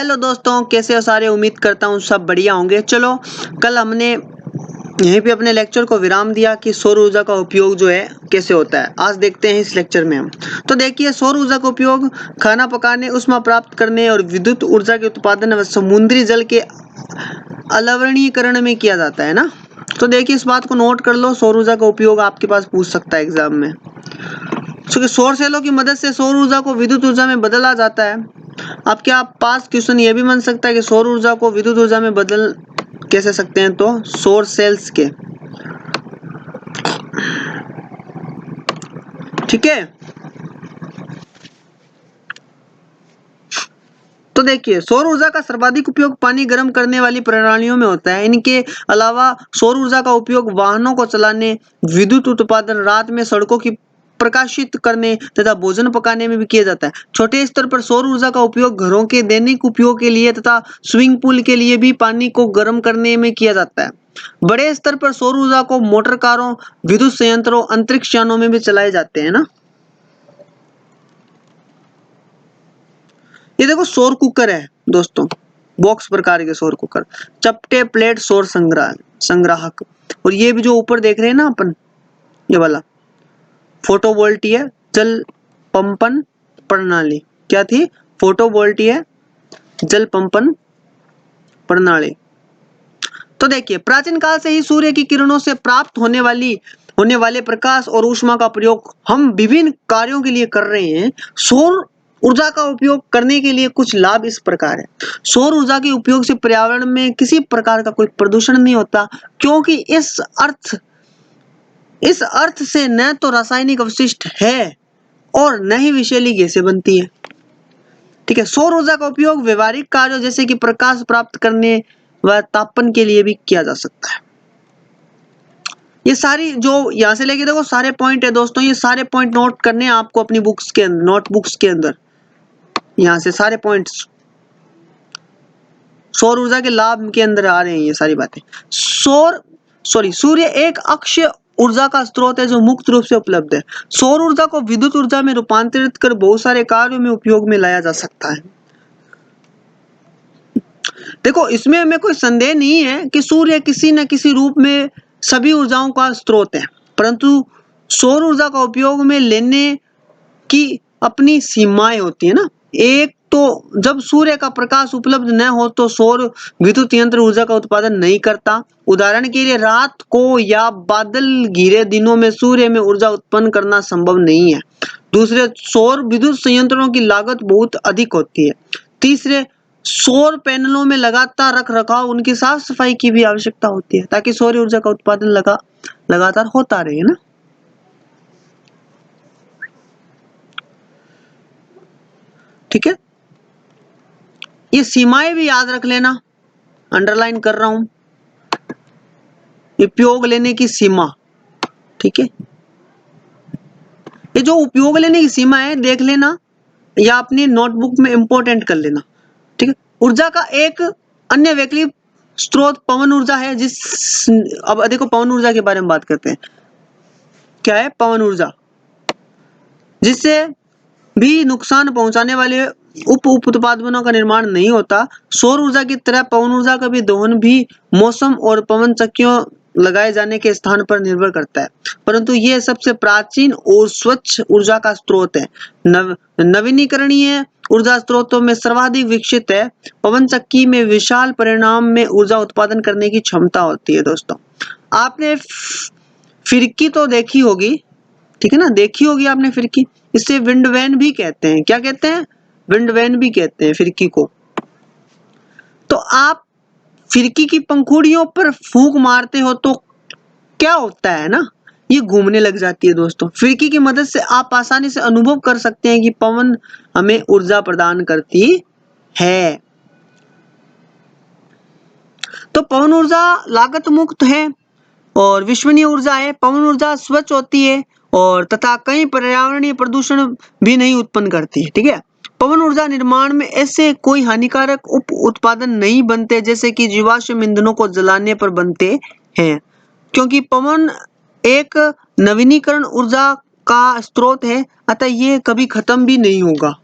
Hello दोस्तों, कैसे हो सारे। उम्मीद करता हूँ सब बढ़िया होंगे। चलो, कल हमने यहीं पे अपने लेक्चर को विराम दिया कि सौर ऊर्जा का उपयोग जो है कैसे होता है। आज देखते हैं इस लेक्चर में हम। तो देखिए, सौर ऊर्जा का उपयोग खाना पकाने, ऊष्मा प्राप्त करने और विद्युत ऊर्जा के उत्पादन व समुद्री जल के अलवणीकरण में किया जाता है ना। तो देखिए, इस बात को नोट कर लो। सौर ऊर्जा का उपयोग आपके पास पूछ सकता है एग्जाम में। क्योंकि सौर सेलों की मदद से सौर ऊर्जा को विद्युत ऊर्जा में बदला जाता है। अब क्या पास क्वेश्चन ये भी बन सकता है कि सौर ऊर्जा को विद्युत ऊर्जा में बदल कैसे सकते हैं, तो सौर सेल्स के, ठीक है। तो देखिए, सौर ऊर्जा का सर्वाधिक उपयोग पानी गर्म करने वाली प्रणालियों में होता है। इनके अलावा सौर ऊर्जा का उपयोग वाहनों को चलाने, विद्युत उत्पादन, रात में सड़कों की प्रकाशित करने तथा भोजन पकाने में भी किया जाता है। छोटे स्तर पर सौर ऊर्जा का उपयोग घरों के दैनिक उपयोग के लिए तथा स्विमिंग पूल के लिए भी पानी को गर्म करने में किया जाता है। बड़े स्तर पर सौर ऊर्जा को मोटर कारों, विद्युत संयंत्रों, अंतरिक्ष यानों में भी चलाए जाते हैं ना। ये देखो, सौर कुकर है दोस्तों, बॉक्स प्रकार के सौर कुकर, चपटे प्लेट सौर संग्राहक। और ये भी जो ऊपर देख रहे हैं ना अपन, ये वाला फोटोवोल्टीय जल पंपन प्रणाली। क्या थी? फोटोवोल्टीय जल पंपन प्रणाली। तो देखिए, प्राचीन काल से ही सूर्य की किरणों से प्राप्त होने वाले प्रकाश और ऊष्मा का प्रयोग हम विभिन्न कार्यों के लिए कर रहे हैं। सौर ऊर्जा का उपयोग करने के लिए कुछ लाभ इस प्रकार है। सौर ऊर्जा के उपयोग से पर्यावरण में किसी प्रकार का कोई प्रदूषण नहीं होता, क्योंकि इस अर्थ से न तो रासायनिक अवशिष्ट है और न ही विषैली गैसें बनती है। ठीक है। सौर ऊर्जा का उपयोग व्यवहारिक कार्यों जैसे कि प्रकाश प्राप्त करने व तापन के लिए भी किया जा सकता है। ये सारी जो यहां से लेके देखो सारे पॉइंट है दोस्तों, ये सारे पॉइंट नोट करने हैं आपको अपनी बुक्स के नोटबुक्स के अंदर। यहां से सारे पॉइंट्स सौर ऊर्जा के लाभ के अंदर आ रहे हैं ये सारी बातें। सूर्य एक अक्षय ऊर्जा का स्रोत है जो मुक्त रूप से उपलब्ध है। सौर ऊर्जा को विद्युत ऊर्जा में रूपांतरित कर बहुत सारे कार्यों में उपयोग में लाया जा सकता है। देखो, इसमें हमें कोई संदेह नहीं है कि सूर्य किसी न किसी रूप में सभी ऊर्जाओं का स्रोत है, परंतु सौर ऊर्जा का उपयोग में लेने की अपनी सीमाएं होती है ना। एक तो जब सूर्य का प्रकाश उपलब्ध न हो तो सौर विद्युत यंत्र ऊर्जा का उत्पादन नहीं करता। उदाहरण के लिए, रात को या बादल घिरे दिनों में सूर्य में ऊर्जा उत्पन्न करना संभव नहीं है। दूसरे, सौर विद्युत संयंत्रों की लागत बहुत अधिक होती है। तीसरे, सौर पैनलों में लगातार रख रखाव, उनकी साफ सफाई की भी आवश्यकता होती है ताकि सौर ऊर्जा का उत्पादन लगातार होता रहे ना। ठीक है, ये सीमाएं भी याद रख लेना, अंडरलाइन कर रहा हूं, उपयोग लेने की सीमा। ठीक है, ये जो उपयोग लेने की सीमा है देख लेना या अपनी नोटबुक में इंपोर्टेंट कर लेना। ठीक है। ऊर्जा का एक अन्य वैकल्पिक स्रोत पवन ऊर्जा है। अब देखो, पवन ऊर्जा के बारे में बात करते हैं। क्या है पवन ऊर्जा? जिससे भी नुकसान पहुंचाने वाले उप उत्पादनों का निर्माण नहीं होता। सौर ऊर्जा की तरह पवन ऊर्जा का भी दोहन भी मौसम और पवन चक्कियों लगाए जाने के स्थान पर निर्भर करता है, परंतु यह सबसे प्राचीन और स्वच्छ ऊर्जा का स्रोत है। नवीनीकरणीय ऊर्जा स्रोतों में सर्वाधिक विकसित है। पवन चक्की में विशाल परिमाण में ऊर्जा उत्पादन करने की क्षमता होती है। दोस्तों, आपने फिरकी तो देखी होगी, ठीक है ना, देखी होगी आपने फिरकी। इसे विंड वैन भी कहते हैं। क्या कहते हैं? विंड वैन भी कहते हैं फिरकी को। तो आप फिरकी की पंखुड़ियों पर फूंक मारते हो तो क्या होता है ना, ये घूमने लग जाती है। दोस्तों, फिरकी की मदद से आप आसानी से अनुभव कर सकते हैं कि पवन हमें ऊर्जा प्रदान करती है। तो पवन ऊर्जा लागत मुक्त है और विश्वसनीय ऊर्जा है। पवन ऊर्जा स्वच्छ होती है और तथा कई पर्यावरणीय प्रदूषण भी नहीं उत्पन्न करती है। ठीक है। पवन ऊर्जा निर्माण में ऐसे कोई हानिकारक उप उत्पादन नहीं बनते जैसे कि जीवाश्म ईंधनों को जलाने पर बनते हैं, क्योंकि पवन एक नवीनीकरण ऊर्जा का स्रोत है, अतः ये कभी खत्म भी नहीं होगा।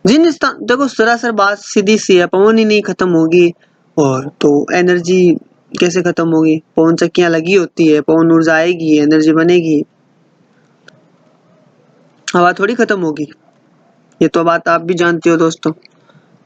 जिन स्थान देखो सरासर बात सीधी सी है, पवन ही नहीं खत्म होगी और तो एनर्जी कैसे खत्म होगी? पवन चक्कियां लगी होती है, पवन ऊर्जा आएगी, एनर्जी बनेगी, हवा थोड़ी खत्म होगी। ये तो बात आप भी जानते हो दोस्तों।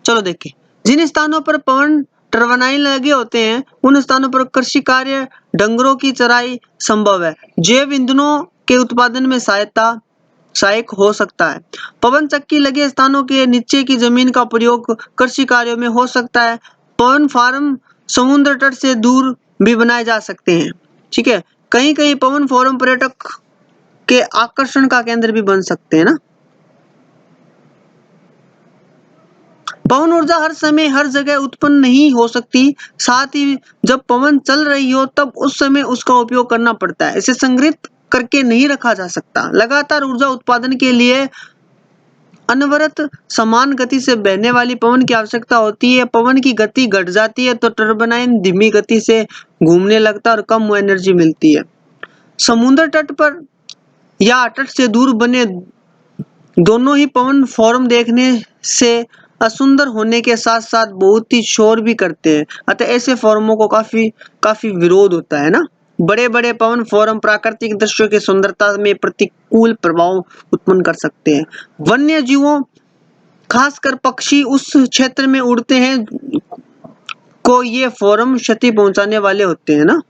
चलो देखें, जिन स्थानों पर पवन टरबाइन लगे होते हैं उन स्थानों पर कृषि कार्य, डंगरों की चराई संभव है। जैव ईंधनों के उत्पादन में सहायक हो सकता है। पवन चक्की लगे स्थानों के नीचे की जमीन का प्रयोग कृषि कार्यों में हो सकता है। पवन फार्म समुद्र तट से दूर भी बनाए जा सकते हैं। ठीक है, कहीं कहीं पवन फार्म पर्यटक के आकर्षण का केंद्र भी बन सकते हैं ना। पवन ऊर्जा हर समय हर जगह उत्पन्न नहीं हो सकती, साथ ही जब पवन चल रही हो तब उस समय उसका उपयोग करना पड़ता है। इसे संग्रहित करके नहीं रखा जा सकता। लगातार ऊर्जा उत्पादन के लिए अनवरत समान गति से बहने वाली पवन की आवश्यकता होती है। पवन की गति घट जाती है तो टरबाइन धीमी गति से घूमने लगता है और कम एनर्जी मिलती है। समुद्र तट पर या तट से दूर बने दोनों ही पवन फार्म देखने से असुंदर होने के साथ साथ बहुत ही शोर भी करते हैं, अतः ऐसे फार्मों को काफी विरोध होता है ना। बड़े बड़े पवन फार्म प्राकृतिक दृश्यों की सुंदरता में प्रतिकूल प्रभाव उत्पन्न कर सकते हैं। वन्य जीवों खासकर पक्षी उस क्षेत्र में उड़ते हैं को ये फार्म क्षति पहुंचाने वाले होते हैं ना।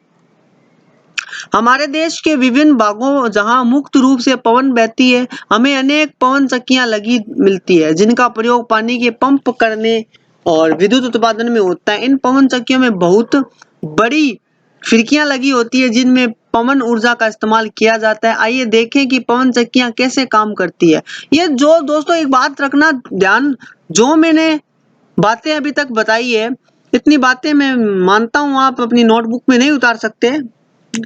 हमारे देश के विभिन्न भागों जहां मुक्त रूप से पवन बहती है, हमें अनेक पवन चक्कियां लगी मिलती है जिनका प्रयोग पानी के पंप करने और विद्युत उत्पादन में होता है। इन पवन चक्कियों में बहुत बड़ी खिड़कियां लगी होती है जिनमें पवन ऊर्जा का इस्तेमाल किया जाता है। आइए देखें कि पवन चक्कियां कैसे काम करती है। ये जो दोस्तों एक बात रखना ध्यान, जो मैंने बातें अभी तक बताई है, इतनी बातें मैं मानता हूं आप अपनी नोटबुक में नहीं उतार सकते,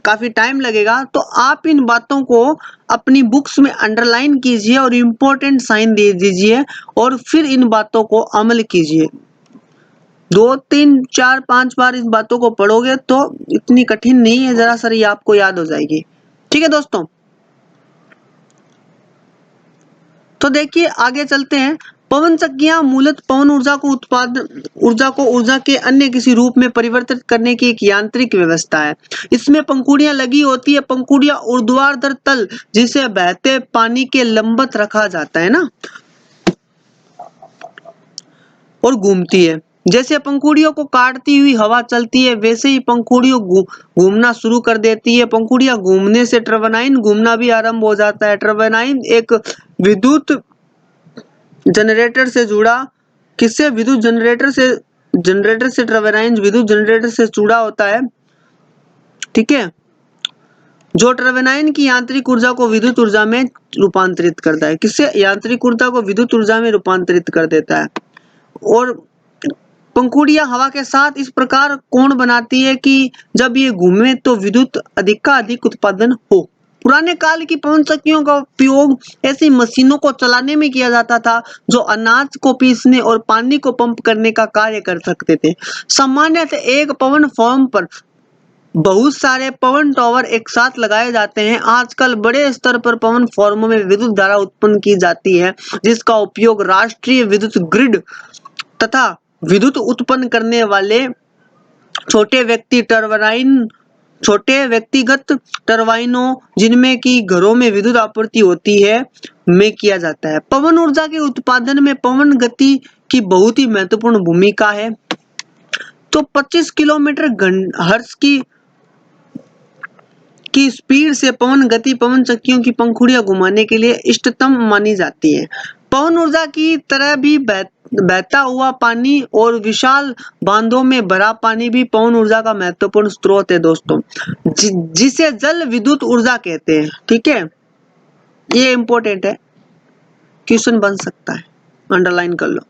काफी टाइम लगेगा, तो आप इन बातों को अपनी बुक्स में अंडरलाइन कीजिए और इम्पोर्टेंट साइन दे दीजिए और फिर इन बातों को अमल कीजिए। 2 3 4 5 बार इस बातों को पढ़ोगे तो इतनी कठिन नहीं है, जरा सा ये आपको याद हो जाएगी। ठीक है दोस्तों, तो देखिए आगे चलते हैं। पवन चक्कियां मूलतः पवन ऊर्जा को ऊर्जा के अन्य किसी रूप में परिवर्तित करने की एक यांत्रिक व्यवस्था है। इसमें पंखुड़ियां लगी होती है। पंखुड़ियां ऊर्ध्वाधर तल जिसे बहते पानी के लंबवत रखा जाता है ना, और घूमती है। जैसे पंखुड़ियों को काटती हुई हवा चलती है वैसे ही पंखुड़ियों घूमना शुरू कर देती है। पंखुड़ियां घूमने से टरबाइन घूमना भी आरंभ हो जाता है। टरबाइन एक विद्युत जनरेटर से जुड़ा किससे विद्युत जनरेटर से टरबाइन विद्युत जनरेटर से जुड़ा होता है। ठीक है, जो टरबाइन की यांत्रिक ऊर्जा को विद्युत ऊर्जा में रूपांतरित करता है। किससे? यांत्रिक ऊर्जा को विद्युत ऊर्जा में रूपांतरित कर देता है। और पंखुड़ियां हवा के साथ इस प्रकार कोण बनाती है कि जब ये घूमे तो विद्युत अधिक का अधिक उत्पादन हो। पुराने काल की पवन चक्कियों का उपयोग ऐसी मशीनों को चलाने में किया जाता था जो अनाज को पीसने और पानी को पंप करने का कार्य कर सकते थे। सामान्यतः एक पवन फार्म पर बहुत सारे पवन टावर एक साथ लगाए जाते हैं। आजकल बड़े स्तर पर पवन फार्मों में विद्युत धारा उत्पन्न की जाती है जिसका उपयोग राष्ट्रीय विद्युत ग्रिड तथा विद्युत उत्पन्न करने वाले छोटे व्यक्तिगत टरबाइनों जिनमें की घरों में विद्युत आपूर्ति होती है में किया जाता है। पवन ऊर्जा के उत्पादन में पवन गति की बहुत ही महत्वपूर्ण भूमिका है। तो 25 किलोमीटर हर्ट्ज की स्पीड से पवन गति पवन चक्कियों की पंखुड़ियां घुमाने के लिए इष्टतम मानी जाती है। पवन ऊर्जा की तरह भी बहता हुआ पानी और विशाल बांधों में भरा पानी भी पवन ऊर्जा का महत्वपूर्ण स्रोत है दोस्तों, जिसे जल विद्युत ऊर्जा कहते हैं। ठीक है, ये इंपॉर्टेंट है, क्वेश्चन बन सकता है, अंडरलाइन कर लो।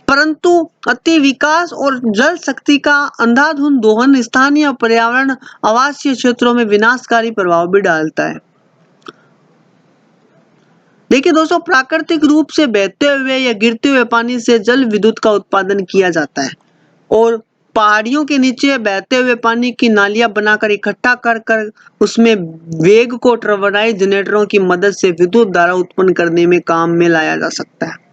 परंतु अति विकास और जल शक्ति का अंधाधुंध दोहन स्थानीय पर्यावरण आवासीय क्षेत्रों में विनाशकारी प्रभाव भी डालता है। देखिए दोस्तों, प्राकृतिक रूप से बहते हुए या गिरते हुए पानी से जल विद्युत का उत्पादन किया जाता है और पहाड़ियों के नीचे बहते हुए पानी की नालियां बनाकर इकट्ठा कर उसमें वेग को टरबाइन जनरेटरों की मदद से विद्युत धारा उत्पन्न करने में काम में लाया जा सकता है।